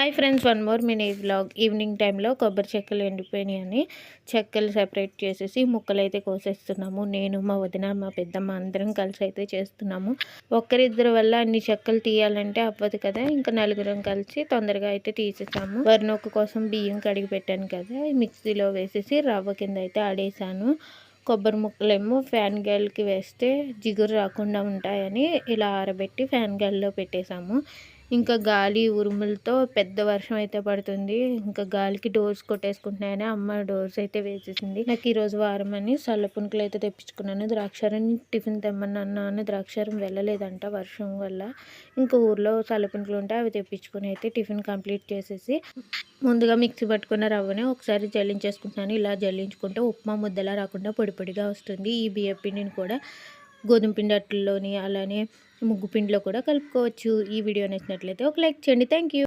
Hi friends, one more mini vlog. Evening టైంలో కొబ్బరి చెక్కలు ఎండిపోయినాయని చెక్కలు సెపరేట్ చేసేసి ముక్కలు అయితే కోసేస్తున్నాము. నేను, మా వదిన, మా పెద్దమ్మ అందరం కలిసి అయితే చేస్తున్నాము. ఒక్కరిద్దరి వల్ల అన్ని చెక్కలు తీయాలంటే అవ్వదు కదా, ఇంకా నలుగురం కలిసి తొందరగా అయితే తీసేసాము. వరినొక్క కోసం బియ్యం కడిగి పెట్టాను కదా, మిక్సీలో వేసేసి రవ్వ కింద అయితే ఆడేసాను. కొబ్బరి ముక్కలేమో ఫ్యాన్ గాలికి వేస్తే జిగురు రాకుండా ఉంటాయని ఇలా ఆరబెట్టి ఫ్యాన్ గాలిలో పెట్టేశాము. ఇంకా గాలి ఉరుములతో పెద్ద వర్షం అయితే పడుతుంది. ఇంకా గాలికి డోర్స్ కొట్టేసుకుంటున్నాయని అమ్మ డోర్స్ అయితే వేసేసింది. నాకు ఈరోజు వారం అని సల్ల పునుకులు అయితే తెప్పించుకున్నాను. ద్రాక్షారం టిఫిన్ తెమ్మన్నాను, ద్రాక్షారం వెళ్ళలేదంట వర్షం వల్ల. ఇంకా ఊర్లో సల్ల పునుకులు ఉంటే అవి తెప్పించుకుని అయితే టిఫిన్ కంప్లీట్ చేసేసి ముందుగా మిక్సీ పట్టుకున్న రవ్వని ఒకసారి జల్లించేసుకుంటున్నాను. ఇలా జల్లించుకుంటే ఉప్మా ముద్దలా రాకుండా పొడి పొడిగా వస్తుంది. ఈ బియ్య పిండిని కూడా గోధుమ పిండి అట్లలోని అలానే ముగ్గు పిండిలో కూడా కలుపుకోవచ్చు. ఈ వీడియో నచ్చినట్లయితే ఒక లైక్ చేయండి. Thank you.